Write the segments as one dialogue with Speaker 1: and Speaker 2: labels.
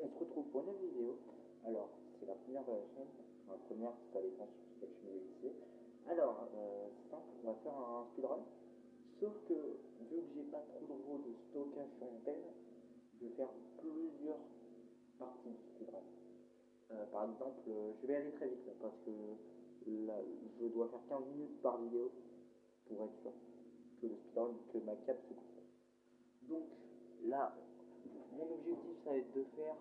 Speaker 1: On se retrouve pour une nouvelle vidéo. Alors, c'est la première de la chaîne. Enfin, la première, ça dépend sur quelle chaîne vous lycée. Alors, c'est simple, on va faire un speedrun. Sauf que, vu que j'ai pas trop de stockage sur mon tel, je vais faire plusieurs parties de speedrun. Par exemple, je vais aller très vite là, parce que là, je dois faire 15 minutes par vidéo pour être sûr que le speedrun, que ma cap se coupe. Donc, là, mon objectif, ça va être de faire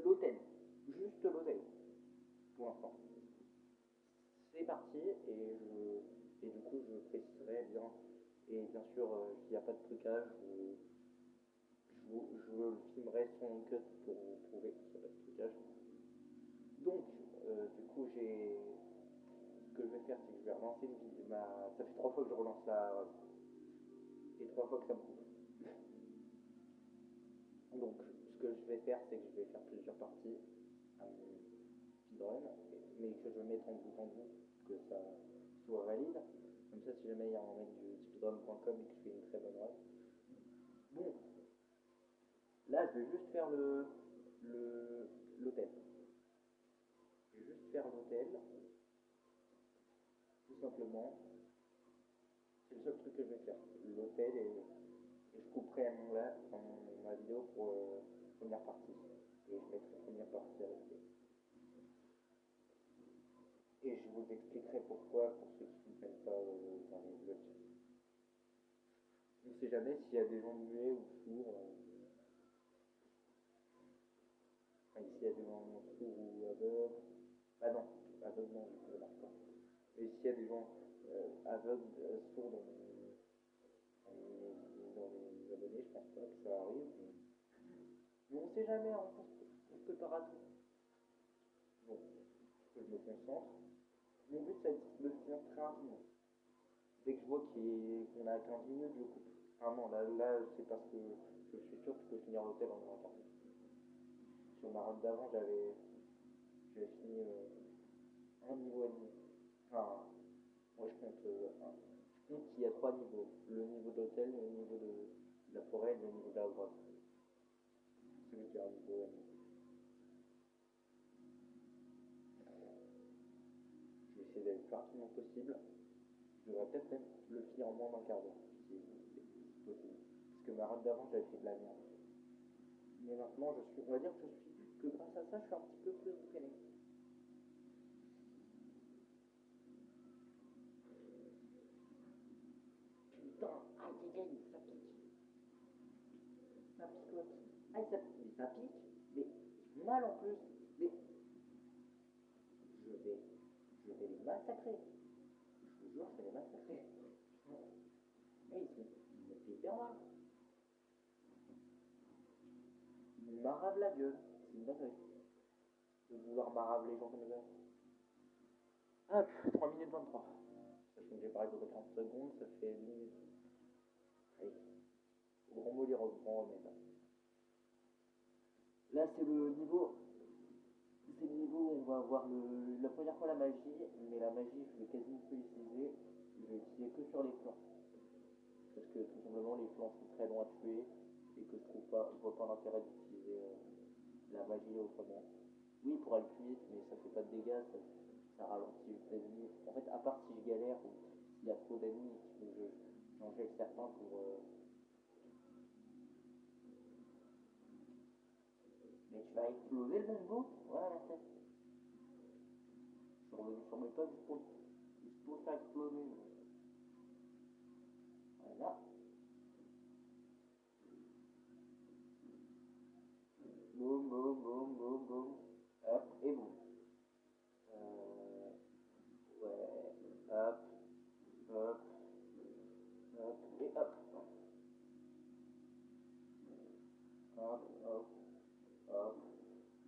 Speaker 1: l'hôtel. Juste l'hôtel, pour l'instant. C'est parti, et du coup, je préciserai bien. Et bien sûr, s'il n'y a pas de trucage, je filmerai son cut pour vous prouver qu'il n'y a pas de trucage. Donc, du coup, ce que je vais faire, c'est que je vais relancer une vidéo. Ça fait 3 fois que je relance la. Et 3 fois que ça me coupe. Donc, ce que je vais faire, c'est que je vais faire plusieurs parties à mon speedrun, mais que je mette en bout en bout, que ça soit valide. Comme ça, si jamais il y a un mec du speedrun.com et que je fais une très bonne run. Bon, là, je vais juste faire l'hôtel. Je vais juste faire l'hôtel, tout simplement. C'est le seul truc que je vais faire. L'hôtel, et je couperai ma vidéo pour première partie. Et je mettrai première partie avec lui. Et je vous expliquerai pourquoi, pour ceux qui ne comprennent pas dans le chat. On ne sait jamais s'il y a des gens muets ou sourds. Enfin, s'il y a des gens sourds ou aveugles. Ah non, aveugles non, je ne marque pas. Et s'il y a des gens aveugles, sourds dans les abonnés, je pense pas que ça arrive. Mais on ne sait jamais, hein, on se prépare à tout. Bon, je me concentre. Mon but, c'est de finir très rapidement. Dès que je vois qu'on a 15 minutes, je coupe. Ah non, là c'est parce que je suis sûr que je peux finir l'hôtel en un quart d'heure. Sur ma run d'avant, j'avais fini un niveau et demi. Enfin, moi je compte je compte qu'il y a 3 niveaux. Le niveau d'hôtel, le niveau de la forêt et le niveau de la grotte. Celui qui a un niveau et demi. Je vais essayer d'aller le plus rapidement possible. Je devrais peut-être même le finir en moins d'un quart d'heure, si possible. Parce que ma run d'avant, j'avais fait de la merde. Mais maintenant, on va dire que grâce à ça, je suis un petit peu plus entraîné. Putain, aïe aïe aïe, ça pique. Ça picote. Aïe, ça pique, mais mal en plus. Mais je vais, je vais les massacrer. Je vous jure, je vais les massacrer. Mais ils me fait hyper mal. Ils m'aravent la gueule. C'est une dinguerie. De vouloir m'arraver les gens comme ça. Hop, 3 minutes 23. Sachant que j'ai parlé de 30 secondes, ça fait 2 minutes. Allez, gros mot, les grands remèdes. Là, c'est le niveau. C'est le niveau où on va avoir la première fois la magie, mais la magie, je vais quasiment plus l'utiliser. Je vais l'utiliser que sur les flancs. Parce que tout simplement, les flancs sont très longs à tuer et que je vois pas l'intérêt d'utiliser la magie autrement. Oui, pour aller plus vite, mais ça fait pas de dégâts, ça ralentit juste l'ennemi. En fait, à part si je galère ou s'il y a trop d'ennemis, il faut que j'en gèle certains pour. Mais tu vas exploser le bonbon. Ouais, merci. Je suis revenu sur mes pas juste pour faire exploser. Voilà. Boum, boum, boum, boum, boum. Hop, et boum. Ouais. Hop, hop, hop, et hop. Hop, hop, hop.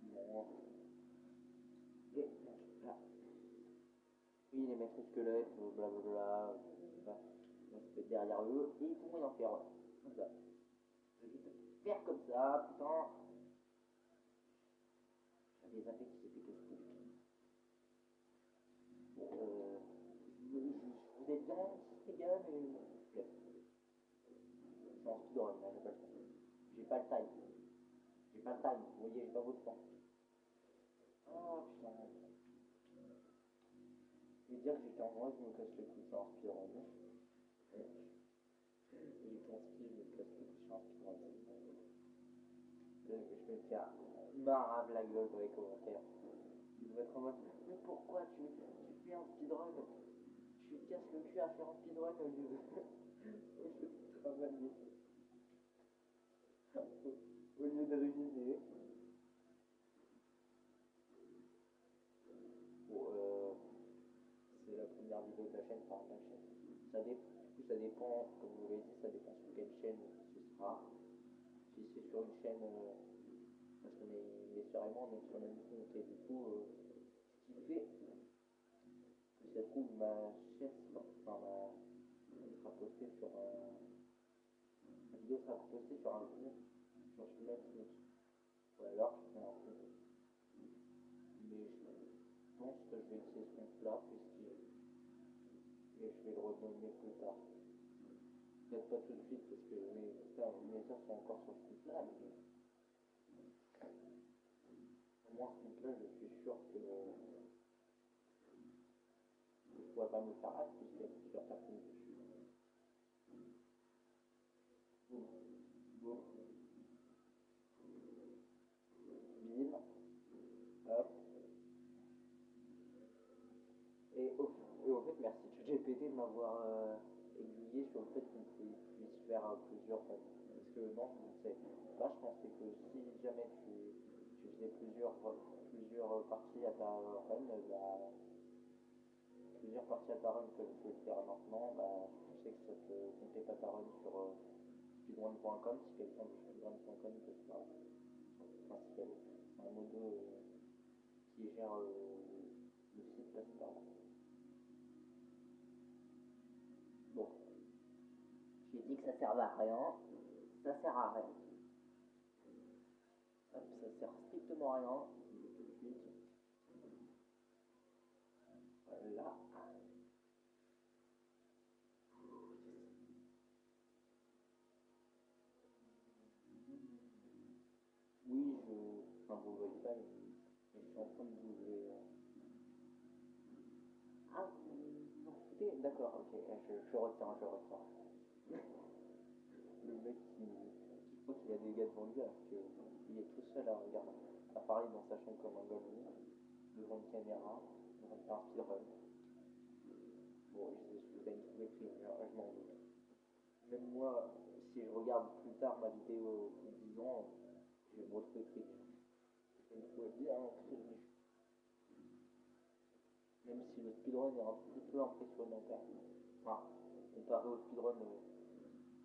Speaker 1: Bon. Et là. Oui, les maîtres squelettes, blablabla. On se fait derrière eux et ils vont rien faire. Voilà. Comme ça. Je vais juste faire comme ça, putain. J'avais zappé qui c'était que ce truc. Bon, vous êtes bien si c'est égal, mais. Je suis en speedrun, là, j'ai pas le temps. J'ai pas le time. j'ai pas le time, vous voyez, j'ai pas votre temps. Ah putain. Et dire que j'ai 15 ans et que je me casse les couilles sur un speedrun. J'ai 15 pieds, je me casse les couilles sur un speedrun. Je vais me faire marave la gueule dans les commentaires. Ils vont être en mode, mais pourquoi tu fais un speedrun? Tu te casses le cul à faire un speedrun au lieu de travailler, au lieu de réviser. Bon, c'est la première vidéo de la chaîne, par la chaîne. Ça dépend, comme vous l'avez dit, ça dépend sur quelle chaîne ce sera. Si c'est sur une chaîne, parce que mes soeurs et moi, on est sur le même compte, et du coup, ce qui fait que ça trouve ma chaîne, enfin, sera postée sur un. La vidéo sera postée sur un compte, sur ce même compte. Ou alors, je fais un compte. Mais je pense que je vais utiliser ce compte-là, et je vais le renommer plus tard. Peut-être pas tout de suite, parce que mes soeurs sont encore sur ce compte-là, mais au moins ce compte-là, je suis sûr que je ne pourrais pas me faire hack, puisqu'il y a plusieurs personnes dessus. Boum, boum, bim, hop. Et au fait, merci ChatGPT de m'avoir aiguillé sur le fait qu'on puisse faire plusieurs runs. Parce que non, je ne sais pas, je pensais que si jamais tu faisais plusieurs parties à ta run, bah, plusieurs parties à ta run que je peux le faire maintenant, bah, je sais que ça te comptait pas ta run sur speedrun.com. Si quelqu'un de speedrun.com peut se faire, enfin, c'est un modo qui gère le site, là, c'est pas grave. Bon, j'ai dit que ça servait à rien, ça sert à rien. Hop, ça sert strictement à rien. Tout de suite. Voilà. Oui, enfin, vous le voyez pas, mais je suis en train de bouger. Ah, non, écoutez, d'accord, ok, je retiens, je retiens. Le mec qui croit qu'il y a des gars devant lui, alors qu'il est tout seul à regarder, à parler dans sa chambre comme un golemon, devant une caméra, devant faire un speedrun. Bon, vous allez me trouver cringe, hein, je m'en doute. Même moi, si je regarde plus tard ma vidéo de 10 ans, je vais me retrouver cringe. Je vais me trouver bien cringe. Même si le speedrun est un petit peu impressionnant quand même. Enfin, comparé au speedrun,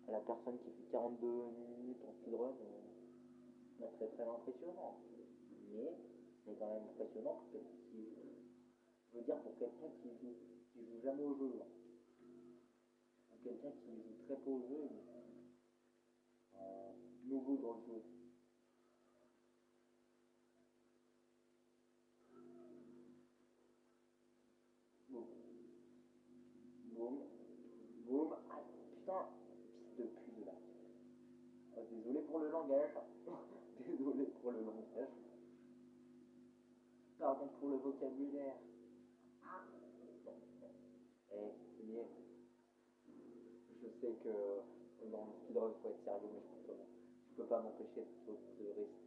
Speaker 1: à la personne qui fait 42 minutes en speedrun, c'est très très impressionnant. Mais c'est quand même impressionnant pour quelqu'un qui joue. Je veux dire pour quelqu'un qui joue jamais au jeu. Hein. Pour quelqu'un qui joue très peu au jeu, nouveau dans le jeu. Boum, boum, boum. Ah putain, fils de pute là. Oh, désolé pour le langage. Désolé pour le langage. Pardon pour le vocabulaire. Ah. Bon. Eh, mais je sais que dans le speedrun, il faut être sérieux, mais je peux pas m'empêcher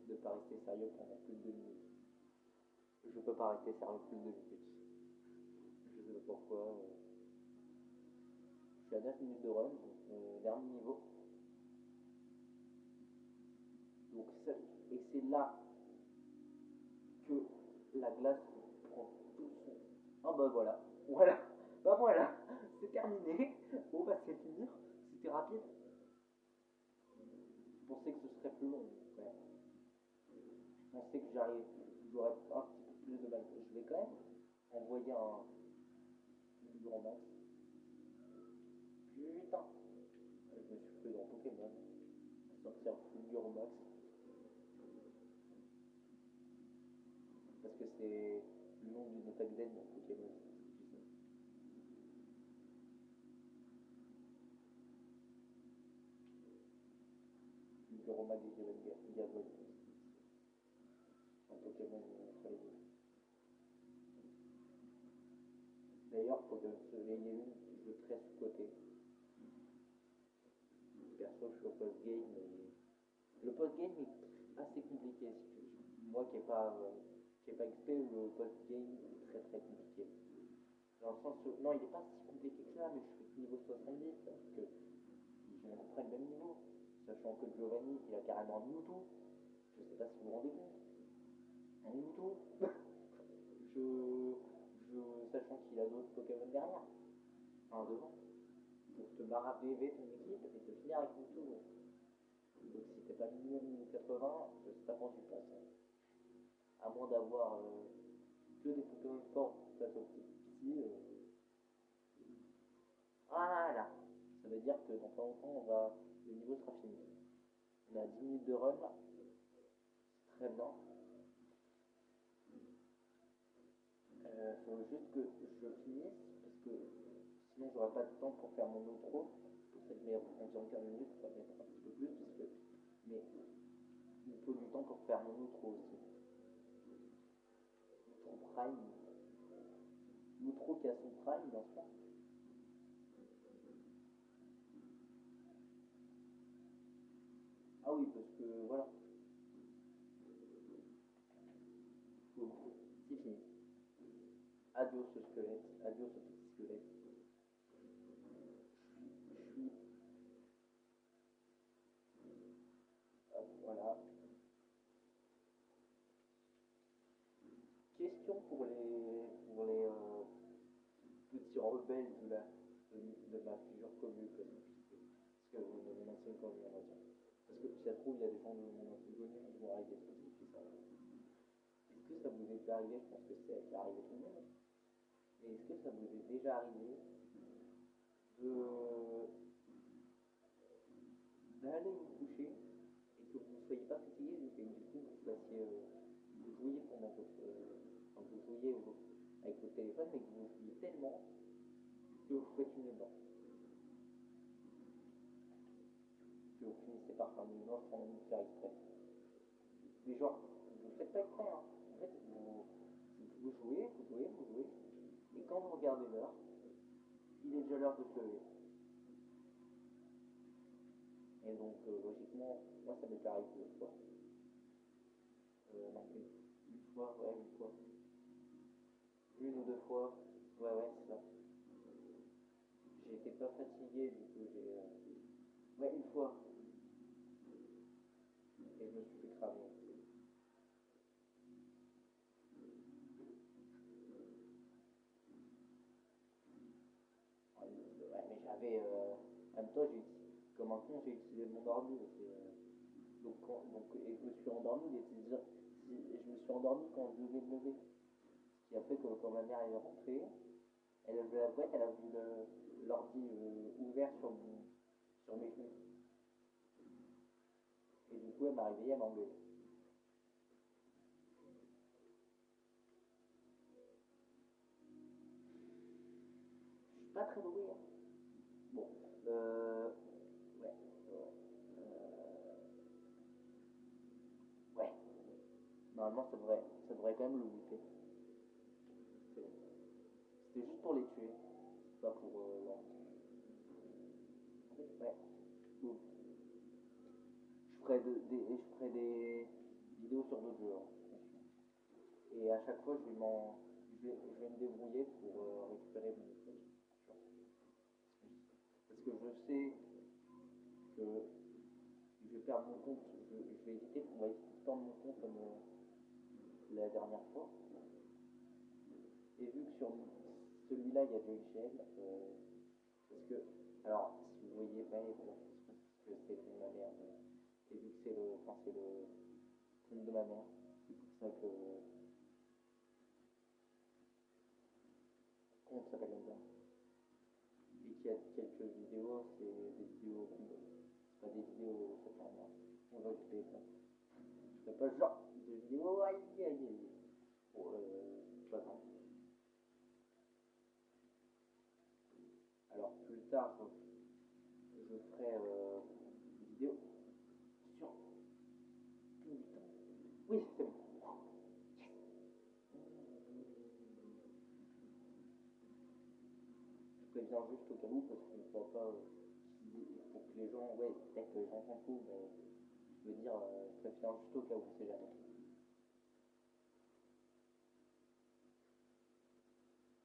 Speaker 1: de pas rester sérieux pendant plus de 2 minutes. Je peux pas rester sérieux plus de 2 minutes. Je sais pas pourquoi. Je suis à 9 minutes de run, donc dernier niveau. Donc et c'est là que la glace prend tout son. Ah bah voilà, voilà, bah voilà, c'est terminé. Bon bah c'est fini, c'était rapide. Je pensais que ce serait plus long. Ouais. Je pensais que j'aurais un petit peu plus de mal. Je vais quand même envoyer un grand max. Putain, je me suis pris dans Pokémon. Sortir Fulgure Max. Parce que c'est le nom d'une attaque zen dans Pokémon. Fulgure Max et Gavin. Pokémon entre les deux. D'ailleurs, pour de surveiller une, je très sous-côté. Perso, je suis au post-game, mais le post-game est assez compliqué. Moi qui est pas expert, le post-game est très très compliqué. Dans le sens où, non, il est pas si compliqué que ça, mais je suis niveau 70, parce que ils ont à peu près le même niveau. Sachant que Giovanni, il a carrément un Mewtwo. Je sais pas si vous vous rendez compte. Un Mewtwo. je, sachant qu'il a d'autres Pokémon derrière. Enfin, devant. Pour te maraver ton équipe et te finir avec Mewtwo. Donc si t'es pas minimum niveau 80, je sais pas quand tu passes. Hein. À moins d'avoir que des Pokémon forts face aux petits psy. Voilà. Ça veut dire que dans pas longtemps, le niveau sera fini. On a 10 minutes de run là. Très bien. Faut juste que je finisse parce que sinon j'aurai pas de temps pour faire mon outro. Pour cette meilleure environ 15 minutes, ça va mettre un petit peu plus parce que. Mais il me faut du temps pour faire mon outro aussi. Outro prime. L'outro qui a son prime, bien sûr. Ah oui, parce que voilà. C'est fini. Adios ce squelette. Adios ce petit squelette. Je suis. Hop, voilà. Question pour les petits rebelles de ma future commune, parce que de mon ancienne commune, on va dire. Parce que si ça se trouve, il y a des gens de mon ancienne commune qui vont arriver sur ce ça. Est-ce que ça vous est déjà arrivé? Je pense que c'est arrivé tout le monde. Et est-ce que ça vous est déjà arrivé de d'aller vous coucher et que vous ne soyez pas fatigué et que du coup vous fassiez vous jouiez pendant votre enfin, vous jouiez avec votre téléphone mais que vous jouiez tellement que vous faites une dent que vous finissez par faire une dent sans même faire exprès mais genre vous ne faites pas exprès hein. En fait vous jouez et quand vous regardez l'heure il est déjà l'heure de se lever et donc logiquement moi ça m'est déjà arrivé deux fois non une fois ouais une fois une ou deux fois ouais c'est ça. J'étais pas fatigué, du coup j'ai. Ouais, une fois. Et je me suis fait cramer. Ouais, mais j'avais. En même temps, comme un con, j'ai utilisé mon ordi. Et je me suis endormi, je me suis endormi quand je devais me lever. Ce qui a fait que quand ma mère est rentrée, elle a vu la boîte, elle a vu l'ordi ouvert sur mes genoux. Et du coup, elle m'a réveillé, elle m'a engueulé. Je suis pas très doué, hein. Bon, ouais, ouais. Ouais, normalement ça devrait quand même le buter. C'était juste pour les tuer, pas pour ouais. Bon. Je ferai des vidéos sur d'autres jeux. Hein. Et à chaque fois, je vais me débrouiller pour récupérer mon truc. Parce que je sais que je vais perdre mon compte. Je vais éviter, on va éviter de perdre mon compte comme la dernière fois. Et vu que sur celui-là, il y a déjà une chaîne, parce que, alors, si vous voyez, ben, parce que c'est le nom de ma mère, et vu que c'est le compte de ma mère, c'est pour ça que le compte s'appelle comme ça. Et qu'il y a quelques vidéos, c'est des vidéos, c'est pas des vidéos, ça fait rien. On va occuper ça. Je fais pas ce genre de vidéo, aïe aïe aïe. Bon, pas tant. Alors, plus tard, je ferai une vidéo sur. Oui, c'est bon. préviens juste au cas où, parce qu'on ne voit pas, pour que les gens, ouais, peut-être que les gens s'en foutent, mais je veux dire, je préviens juste au cas où, on sait jamais.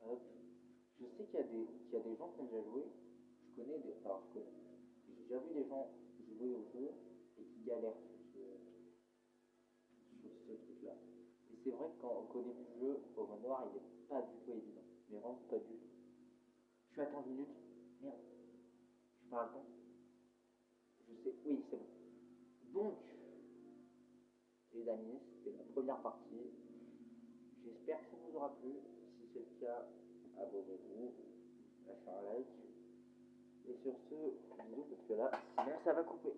Speaker 1: Hop. Je sais qu'il y a des gens qui ont déjà joué, je connais des, enfin, j'ai déjà vu des gens jouer au jeu et qui galèrent sur ce truc-là. Et c'est vrai qu'au début du jeu, au manoir, il est pas du tout évident. Mais vraiment pas du tout. Je suis à 15 minutes. Merde, je parle le temps. Je sais, oui, c'est bon. Donc, les amis, c'était la première partie. J'espère que ça vous aura plu. Si c'est le cas, abonnez-vous, lâchez un like. Et sur ce, bisous, parce que là, sinon ça va couper.